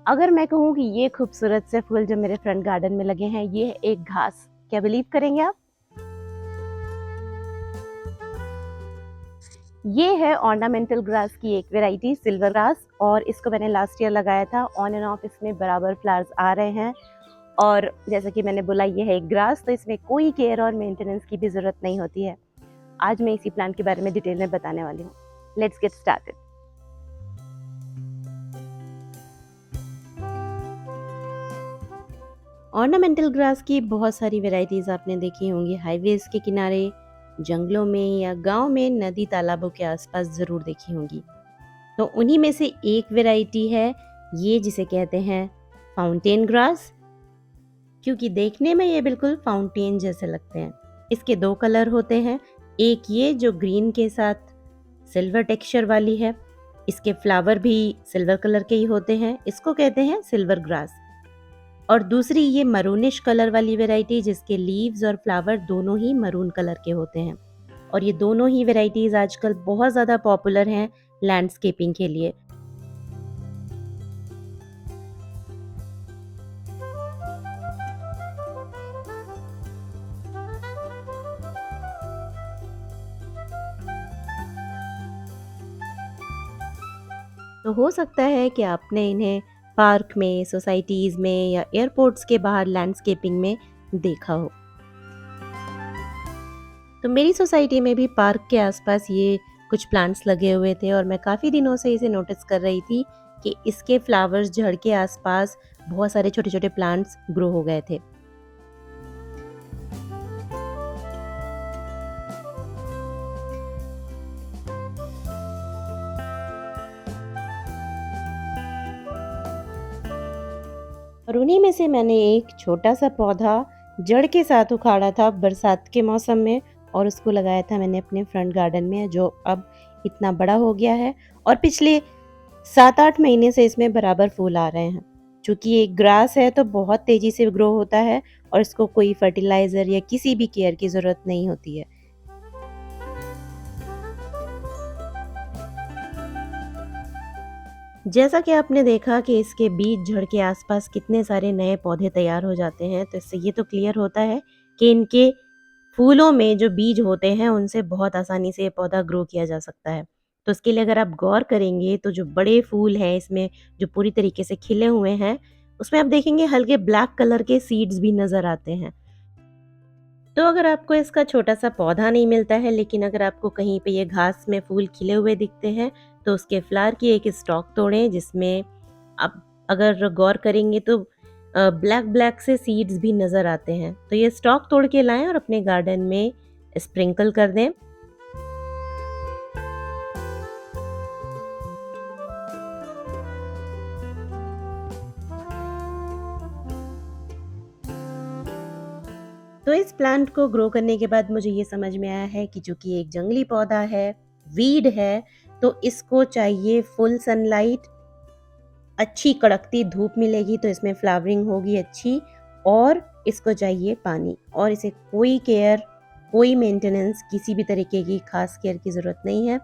अगर मैं कहूँ कि ये खूबसूरत से फूल जो मेरे फ्रंट गार्डन में लगे हैं, ये है एक घास। क्या बिलीव करेंगे आप? ये है ऑर्नामेंटल ग्रास की एक वैरायटी, सिल्वर ग्रास, और इसको मैंने लास्ट ईयर लगाया था। ऑन एंड ऑफ इसमें बराबर फ्लावर्स आ रहे हैं। और जैसा कि मैंने बोला, ये है एक ग्रास, तो इसमें कोई केयर और मेंटेनेंस की भी ज़रूरत नहीं होती है। आज मैं इसी प्लांट के बारे में डिटेल में बताने वाली हूँ। Let's get started. Ornamental grass की बहुत सारी वैरायटीज़ आपने देखी होंगी, हाईवेज के किनारे, जंगलों में या गांव में, नदी तालाबों के आसपास ज़रूर देखी होंगी। तो उन्हीं में से एक वैरायटी है ये, जिसे कहते हैं फाउंटेन ग्रास, क्योंकि देखने में ये बिल्कुल फाउंटेन जैसे लगते हैं। इसके दो कलर होते हैं, एक ये जो ग्रीन के साथ सिल्वर टेक्सचर वाली है, इसके फ्लावर भी सिल्वर कलर के ही होते हैं, इसको कहते हैं सिल्वर ग्रास। और दूसरी ये मरूनिश कलर वाली वैरायटी, जिसके लीव्स और फ्लावर दोनों ही मरून कलर के होते हैं। और ये दोनों ही वैरायटीज आजकल बहुत ज़्यादा पॉपुलर हैं लैंडस्केपिंग के लिए। तो हो सकता है कि आपने इन्हें पार्क में, सोसाइटीज़ में या एयरपोर्ट्स के बाहर लैंडस्केपिंग में देखा हो। तो मेरी सोसाइटी में भी पार्क के आसपास ये कुछ प्लांट्स लगे हुए थे, और मैं काफ़ी दिनों से इसे नोटिस कर रही थी कि इसके फ्लावर्स जड़ के आसपास बहुत सारे छोटे छोटे प्लांट्स ग्रो हो गए थे। और उन्हीं में से मैंने एक छोटा सा पौधा जड़ के साथ उखाड़ा था बरसात के मौसम में, और उसको लगाया था मैंने अपने फ्रंट गार्डन में, जो अब इतना बड़ा हो गया है। और पिछले 7-8 महीने से इसमें बराबर फूल आ रहे हैं। चूंकि ये ग्रास है तो बहुत तेजी से ग्रो होता है, और इसको कोई फर्टिलाइजर या किसी भी केयर की जरूरत नहीं होती है। जैसा कि आपने देखा कि इसके बीज जड़ के आसपास कितने सारे नए पौधे तैयार हो जाते हैं, तो इससे ये तो क्लियर होता है कि इनके फूलों में जो बीज होते हैं उनसे बहुत आसानी से ये पौधा ग्रो किया जा सकता है। तो इसके लिए अगर आप गौर करेंगे तो जो बड़े फूल हैं इसमें, जो पूरी तरीके से खिले हुए हैं, उसमें आप देखेंगे हल्के ब्लैक कलर के सीड्स भी नजर आते हैं। तो अगर आपको इसका छोटा सा पौधा नहीं मिलता है, लेकिन अगर आपको कहीं पे ये घास में फूल खिले हुए दिखते हैं, तो उसके फ्लावर की एक स्टॉक तोड़ें, जिसमें आप अगर गौर करेंगे तो ब्लैक ब्लैक से सीड्स भी नज़र आते हैं। तो ये स्टॉक तोड़ के लाएं और अपने गार्डन में स्प्रिंकल कर दें। तो इस प्लांट को ग्रो करने के बाद मुझे ये समझ में आया है कि चूंकि ये एक जंगली पौधा है, वीड है, तो इसको चाहिए फुल सनलाइट, अच्छी कड़कती धूप मिलेगी तो इसमें फ्लावरिंग होगी अच्छी, और इसको चाहिए पानी, और इसे कोई केयर, कोई मेंटेनेंस, किसी भी तरीके की खास केयर की ज़रूरत नहीं है।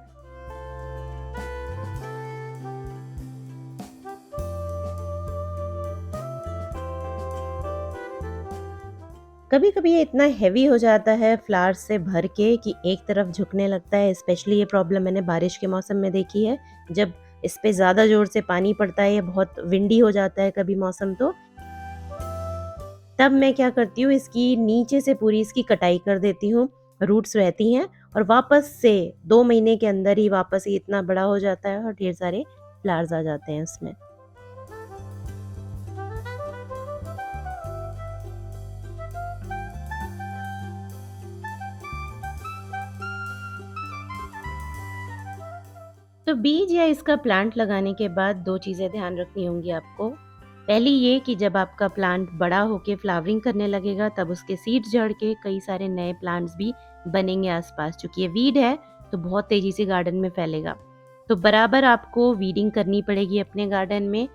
कभी कभी ये इतना हैवी हो जाता है फ्लावर्स से भर के कि एक तरफ झुकने लगता है। स्पेशली ये प्रॉब्लम मैंने बारिश के मौसम में देखी है, जब इस पे ज़्यादा ज़ोर से पानी पड़ता है, ये बहुत विंडी हो जाता है कभी मौसम, तो तब मैं क्या करती हूँ, इसकी नीचे से पूरी इसकी कटाई कर देती हूँ। रूट्स रहती हैं, और वापस से 2 महीने के अंदर ही वापस ये इतना बड़ा हो जाता है और ढेर सारे फ्लावर्स आ जाते हैं उसमें। तो बीज या इसका प्लांट लगाने के बाद दो चीज़ें ध्यान रखनी होंगी आपको। पहली ये कि जब आपका प्लांट बड़ा होके फ्लावरिंग करने लगेगा, तब उसके सीड्स जड़ के कई सारे नए प्लांट्स भी बनेंगे आसपास। चूंकि ये वीड है तो बहुत तेजी से गार्डन में फैलेगा, तो बराबर आपको वीडिंग करनी पड़ेगी अपने गार्डन में।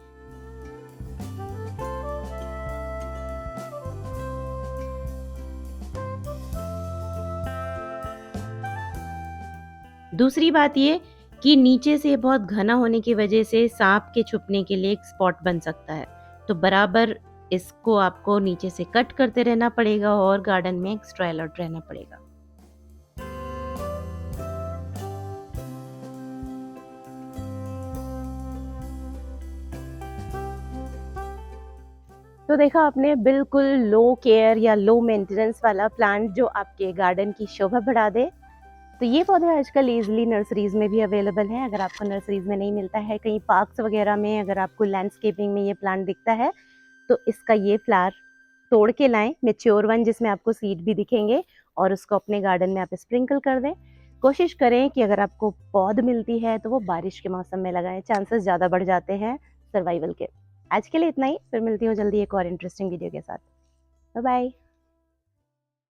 दूसरी बात ये कि नीचे से बहुत घना होने की वजह से सांप के छुपने के लिए एक स्पॉट बन सकता है। तो बराबर इसको आपको नीचे से कट करते रहना पड़ेगा और गार्डन में एक्स्ट्रा अलर्ट रहना पड़ेगा। तो देखा आपने, बिल्कुल लो केयर या लो मेंटेनेंस वाला प्लांट जो आपके गार्डन की शोभा बढ़ा दे। तो ये पौधे आजकल ईज़िली नर्सरीज़ में भी अवेलेबल हैं। अगर आपको नर्सरीज़ में नहीं मिलता है, कहीं पार्क्स वगैरह में अगर आपको लैंडस्केपिंग में ये प्लांट दिखता है, तो इसका ये फ्लावर तोड़ के लाएँ, मैच्योर वन जिसमें आपको सीड भी दिखेंगे, और उसको अपने गार्डन में आप स्प्रिंकल कर दें। कोशिश करें कि अगर आपको पौध मिलती है तो वो बारिश के मौसम में लगाएँ, चांसेस ज़्यादा बढ़ जाते हैं सर्वाइवल के। आज के लिए इतना ही, फिर मिलती हूँ जल्दी एक और इंटरेस्टिंग वीडियो के साथ। Bye bye.